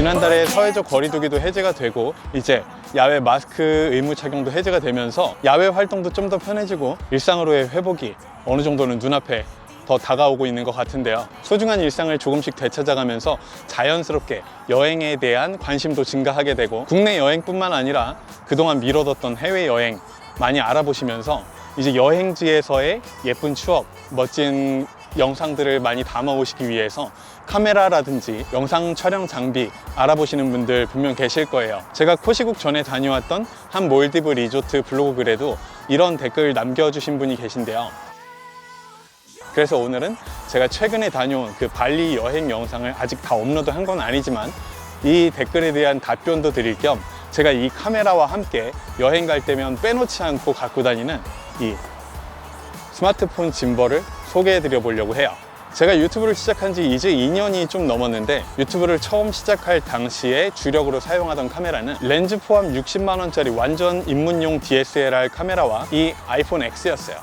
지난달에 사회적 거리두기도 해제가 되고 이제 야외 마스크 의무 착용도 해제가 되면서 야외 활동도 좀 더 편해지고 일상으로의 회복이 어느 정도는 눈앞에 더 다가오고 있는 것 같은데요. 소중한 일상을 조금씩 되찾아가면서 자연스럽게 여행에 대한 관심도 증가하게 되고 국내 여행뿐만 아니라 그동안 미뤄뒀던 해외여행 많이 알아보시면서 이제 여행지에서의 예쁜 추억, 멋진 영상들을 많이 담아오시기 위해서 카메라라든지 영상 촬영 장비 알아보시는 분들 분명 계실 거예요. 제가 코시국 전에 다녀왔던 한 몰디브 리조트 블로그 글에도 이런 댓글 남겨주신 분이 계신데요. 그래서 오늘은 제가 최근에 다녀온 그 발리 여행 영상을 아직 다 업로드한 건 아니지만 이 댓글에 대한 답변도 드릴 겸 제가 이 카메라와 함께 여행 갈 때면 빼놓지 않고 갖고 다니는 이 스마트폰 짐벌을 소개해 드려 보려고 해요. 제가 유튜브를 시작한 지 이제 2년이 좀 넘었는데 유튜브를 처음 시작할 당시에 주력으로 사용하던 카메라는 렌즈 포함 60만 원짜리 완전 입문용 DSLR 카메라와 이 아이폰 X였어요.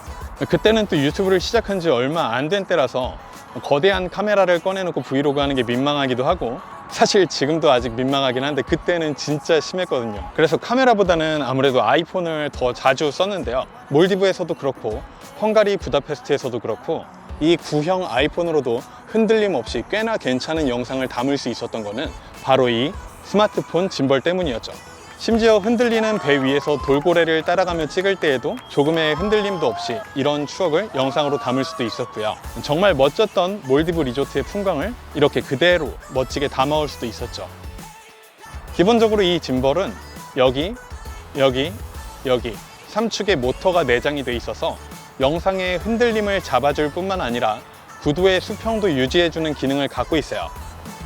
그때는 또 유튜브를 시작한 지 얼마 안 된 때라서 거대한 카메라를 꺼내놓고 브이로그 하는 게 민망하기도 하고 사실 지금도 아직 민망하긴 한데 그때는 진짜 심했거든요. 그래서 카메라보다는 아무래도 아이폰을 더 자주 썼는데요. 몰디브에서도 그렇고 헝가리 부다페스트에서도 그렇고 이 구형 아이폰으로도 흔들림 없이 꽤나 괜찮은 영상을 담을 수 있었던 거는 바로 이 스마트폰 짐벌 때문이었죠. 심지어 흔들리는 배 위에서 돌고래를 따라가며 찍을 때에도 조금의 흔들림도 없이 이런 추억을 영상으로 담을 수도 있었고요. 정말 멋졌던 몰디브 리조트의 풍광을 이렇게 그대로 멋지게 담아올 수도 있었죠. 기본적으로 이 짐벌은 여기 3축의 모터가 내장이 돼 있어서 영상의 흔들림을 잡아줄 뿐만 아니라 구도의 수평도 유지해주는 기능을 갖고 있어요.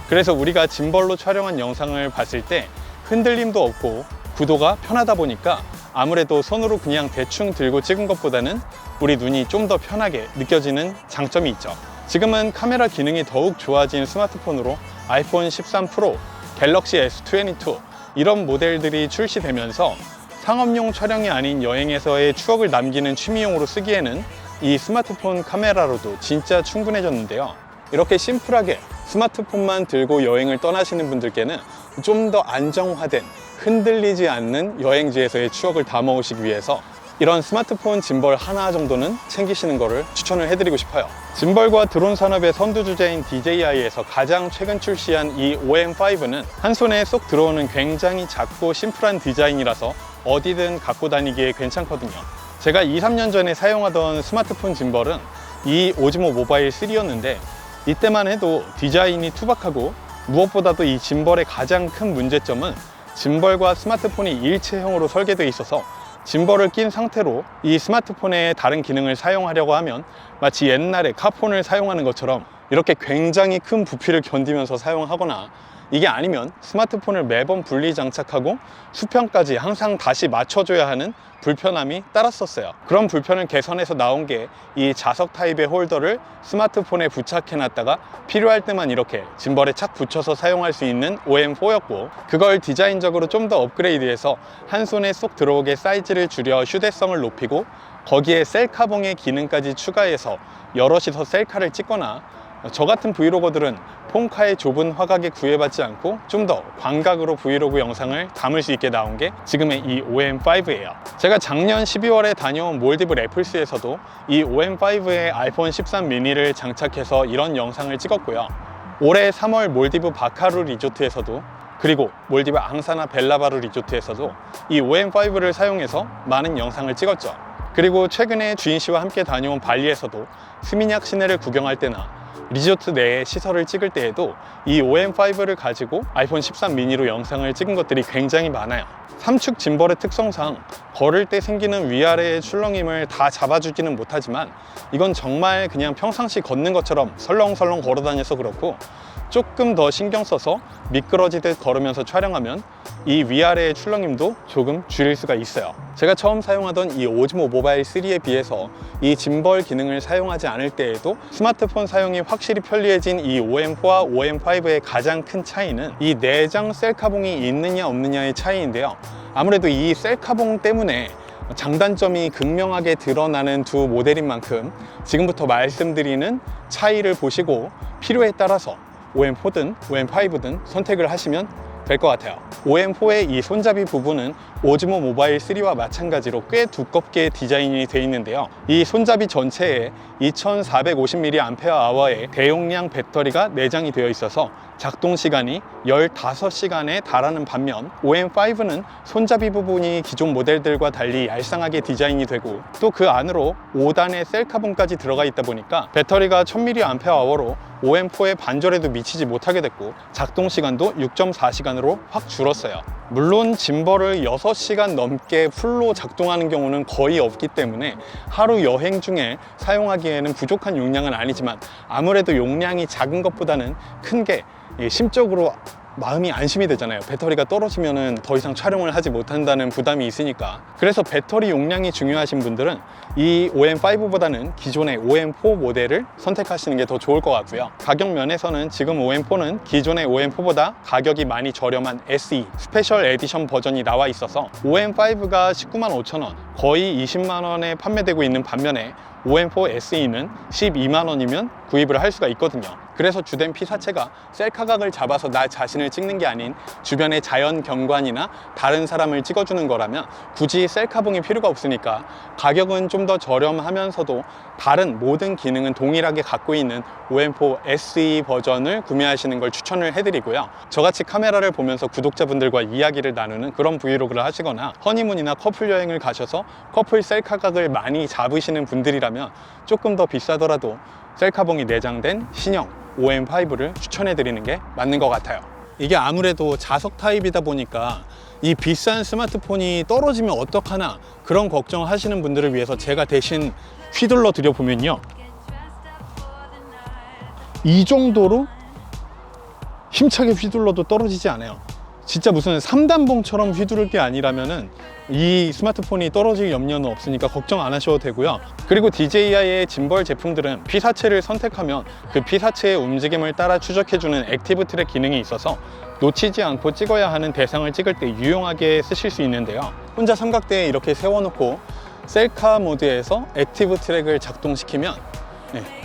그래서 우리가 짐벌로 촬영한 영상을 봤을 때 흔들림도 없고 구도가 편하다 보니까 아무래도 손으로 그냥 대충 들고 찍은 것보다는 우리 눈이 좀 더 편하게 느껴지는 장점이 있죠. 지금은 카메라 기능이 더욱 좋아진 스마트폰으로 아이폰 13 프로, 갤럭시 S22 이런 모델들이 출시되면서 상업용 촬영이 아닌 여행에서의 추억을 남기는 취미용으로 쓰기에는 이 스마트폰 카메라로도 진짜 충분해졌는데요. 이렇게 심플하게 스마트폰만 들고 여행을 떠나시는 분들께는 좀 더 안정화된 흔들리지 않는 여행지에서의 추억을 담아오시기 위해서 이런 스마트폰 짐벌 하나 정도는 챙기시는 거를 추천을 해드리고 싶어요. 짐벌과 드론 산업의 선두주자인 DJI에서 가장 최근 출시한 이 OM5는 한 손에 쏙 들어오는 굉장히 작고 심플한 디자인이라서 어디든 갖고 다니기에 괜찮거든요. 제가 2-3년 전에 사용하던 스마트폰 짐벌은 이 오즈모 모바일 3였는데 이때만 해도 디자인이 투박하고 무엇보다도 이 짐벌의 가장 큰 문제점은 짐벌과 스마트폰이 일체형으로 설계되어 있어서 짐벌을 낀 상태로 이 스마트폰의 다른 기능을 사용하려고 하면 마치 옛날에 카폰을 사용하는 것처럼 이렇게 굉장히 큰 부피를 견디면서 사용하거나 이게 아니면 스마트폰을 매번 분리 장착하고 수평까지 항상 다시 맞춰줘야 하는 불편함이 따랐었어요. 그런 불편을 개선해서 나온 게 이 자석 타입의 홀더를 스마트폰에 부착해 놨다가 필요할 때만 이렇게 짐벌에 착 붙여서 사용할 수 있는 OM4였고 그걸 디자인적으로 좀 더 업그레이드해서 한 손에 쏙 들어오게 사이즈를 줄여 휴대성을 높이고 거기에 셀카봉의 기능까지 추가해서 여럿이서 셀카를 찍거나 저 같은 브이로거들은 폰카의 좁은 화각에 구애받지 않고 좀 더 광각으로 브이로그 영상을 담을 수 있게 나온 게 지금의 이 OM5예요. 제가 작년 12월에 다녀온 몰디브 래플스에서도 이 OM5에 아이폰 13 미니를 장착해서 이런 영상을 찍었고요. 올해 3월 몰디브 바카루 리조트에서도 그리고 몰디브 앙사나 벨라바루 리조트에서도 이 OM5를 사용해서 많은 영상을 찍었죠. 그리고 최근에 주인 씨와 함께 다녀온 발리에서도 스미냑 시내를 구경할 때나 리조트 내에 시설을 찍을 때에도 이 OM5를 가지고 아이폰 13 미니로 영상을 찍은 것들이 굉장히 많아요. 3축 짐벌의 특성상 걸을 때 생기는 위아래의 출렁임을 다 잡아주지는 못하지만 이건 정말 그냥 평상시 걷는 것처럼 설렁설렁 걸어 다녀서 그렇고 조금 더 신경 써서 미끄러지듯 걸으면서 촬영하면 이 위아래의 출렁임도 조금 줄일 수가 있어요. 제가 처음 사용하던 이 오즈모 모바일 3에 비해서 이 짐벌 기능을 사용하지 않을 때에도 스마트폰 사용이 확실히 편리해진 이 OM4와 OM5의 가장 큰 차이는 이 내장 셀카봉이 있느냐 없느냐의 차이인데요. 아무래도 이 셀카봉 때문에 장단점이 극명하게 드러나는 두 모델인 만큼 지금부터 말씀드리는 차이를 보시고 필요에 따라서 OM4든 OM5든 선택을 하시면 될 것 같아요. OM4의 이 손잡이 부분은 오즈모 모바일 3와 마찬가지로 꽤 두껍게 디자인이 되어 있는데요. 이 손잡이 전체에 2450mAh의 대용량 배터리가 내장이 되어 있어서 작동 시간이 15시간에 달하는 반면 OM5는 손잡이 부분이 기존 모델들과 달리 얄쌍하게 디자인이 되고 또 그 안으로 5단의 셀카본까지 들어가 있다 보니까 배터리가 1000mAh로 OM4의 반절에도 미치지 못하게 됐고 작동 시간도 6.4시간으로 확 줄었어요. 물론 짐벌을 6시간 넘게 풀로 작동하는 경우는 거의 없기 때문에 하루 여행 중에 사용하기에는 부족한 용량은 아니지만 아무래도 용량이 작은 것보다는 큰 게 심적으로 마음이 안심이 되잖아요. 배터리가 떨어지면은 더 이상 촬영을 하지 못한다는 부담이 있으니까. 그래서 배터리 용량이 중요하신 분들은 이 OM5보다는 기존의 OM4 모델을 선택하시는 게 더 좋을 것 같고요. 가격 면에서는 지금 OM4는 기존의 OM4보다 가격이 많이 저렴한 SE 스페셜 에디션 버전이 나와 있어서 OM5가 195,000원, 거의 20만 원에 판매되고 있는 반면에 OM4 SE는 12만 원이면 구입을 할 수가 있거든요. 그래서 주된 피사체가 셀카각을 잡아서 나 자신을 찍는 게 아닌 주변의 자연 경관이나 다른 사람을 찍어주는 거라면 굳이 셀카봉이 필요가 없으니까 가격은 좀 더 저렴하면서도 다른 모든 기능은 동일하게 갖고 있는 OM4 SE 버전을 구매하시는 걸 추천을 해드리고요. 저같이 카메라를 보면서 구독자분들과 이야기를 나누는 그런 브이로그를 하시거나 허니문이나 커플 여행을 가셔서 커플 셀카각을 많이 잡으시는 분들이라면 조금 더 비싸더라도 셀카봉이 내장된 신형 OM5를 추천해드리는 게 맞는 것 같아요. 이게 아무래도 자석 타입이다 보니까 이 비싼 스마트폰이 떨어지면 어떡하나 그런 걱정을 하시는 분들을 위해서 제가 대신 휘둘러 드려 보면요, 이 정도로 힘차게 휘둘러도 떨어지지 않아요. 진짜 무슨 3단봉처럼 휘두를 게 아니라면은 이 스마트폰이 떨어질 염려는 없으니까 걱정 안 하셔도 되고요. 그리고 DJI의 짐벌 제품들은 피사체를 선택하면 그 피사체의 움직임을 따라 추적해주는 액티브 트랙 기능이 있어서 놓치지 않고 찍어야 하는 대상을 찍을 때 유용하게 쓰실 수 있는데요. 혼자 삼각대에 이렇게 세워놓고 셀카 모드에서 액티브 트랙을 작동시키면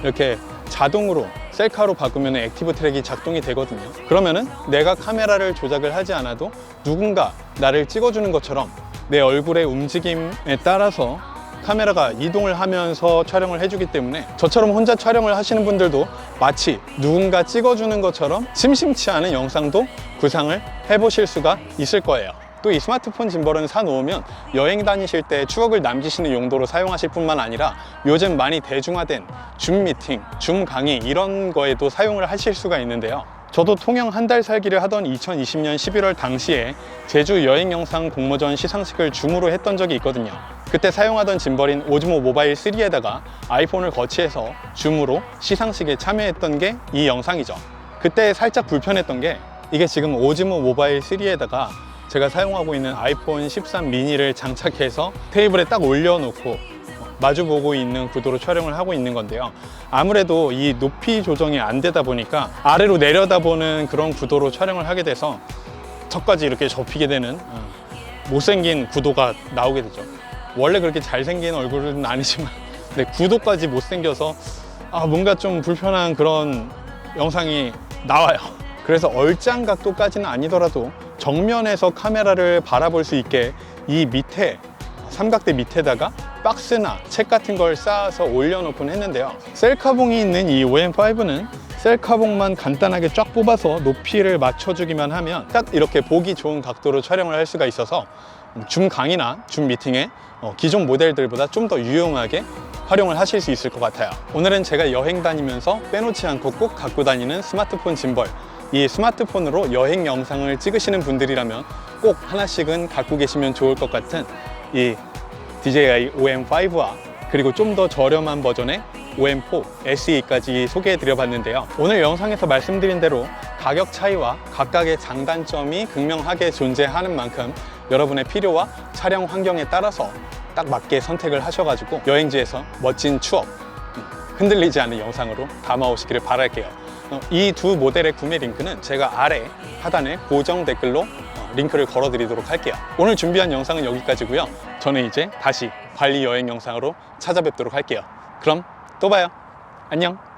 이렇게 자동으로 셀카로 바꾸면 액티브 트랙이 작동이 되거든요. 그러면은 내가 카메라를 조작을 하지 않아도 누군가 나를 찍어주는 것처럼 내 얼굴의 움직임에 따라서 카메라가 이동을 하면서 촬영을 해주기 때문에 저처럼 혼자 촬영을 하시는 분들도 마치 누군가 찍어주는 것처럼 심심치 않은 영상도 구상을 해보실 수가 있을 거예요. 또 이 스마트폰 짐벌은 사놓으면 여행 다니실 때 추억을 남기시는 용도로 사용하실 뿐만 아니라 요즘 많이 대중화된 줌 미팅, 줌 강의 이런 거에도 사용을 하실 수가 있는데요. 저도 통영 한 달 살기를 하던 2020년 11월 당시에 제주 여행 영상 공모전 시상식을 줌으로 했던 적이 있거든요. 그때 사용하던 짐벌인 오즈모 모바일 3에다가 아이폰을 거치해서 줌으로 시상식에 참여했던 게 이 영상이죠. 그때 살짝 불편했던 게 이게 지금 오즈모 모바일 3에다가 제가 사용하고 있는 아이폰 13 미니를 장착해서 테이블에 딱 올려놓고 마주보고 있는 구도로 촬영을 하고 있는 건데요. 아무래도 이 높이 조정이 안 되다 보니까 아래로 내려다보는 그런 구도로 촬영을 하게 돼서 턱까지 이렇게 접히게 되는 못생긴 구도가 나오게 되죠. 원래 그렇게 잘생긴 얼굴은 아니지만 구도까지 못생겨서 뭔가 좀 불편한 그런 영상이 나와요. 그래서 얼짱 각도까지는 아니더라도 정면에서 카메라를 바라볼 수 있게 이 밑에 삼각대 밑에다가 박스나 책 같은 걸 쌓아서 올려놓곤 했는데요. 셀카봉이 있는 이 OM5는 셀카봉만 간단하게 쫙 뽑아서 높이를 맞춰주기만 하면 딱 이렇게 보기 좋은 각도로 촬영을 할 수가 있어서 줌 강의나 줌 미팅에 기존 모델들보다 좀 더 유용하게 활용을 하실 수 있을 것 같아요. 오늘은 제가 여행 다니면서 빼놓지 않고 꼭 갖고 다니는 스마트폰 짐벌, 이 스마트폰으로 여행 영상을 찍으시는 분들이라면 꼭 하나씩은 갖고 계시면 좋을 것 같은 이 DJI OM5와 그리고 좀 더 저렴한 버전의 OM4 SE까지 소개해 드려 봤는데요. 오늘 영상에서 말씀드린 대로 가격 차이와 각각의 장단점이 극명하게 존재하는 만큼 여러분의 필요와 촬영 환경에 따라서 딱 맞게 선택을 하셔가지고 여행지에서 멋진 추억, 흔들리지 않는 영상으로 담아오시기를 바랄게요. 이 두 모델의 구매 링크는 제가 아래 하단에 고정 댓글로 링크를 걸어 드리도록 할게요. 오늘 준비한 영상은 여기까지고요. 저는 이제 다시 발리 여행 영상으로 찾아뵙도록 할게요. 그럼 또 봐요. 안녕.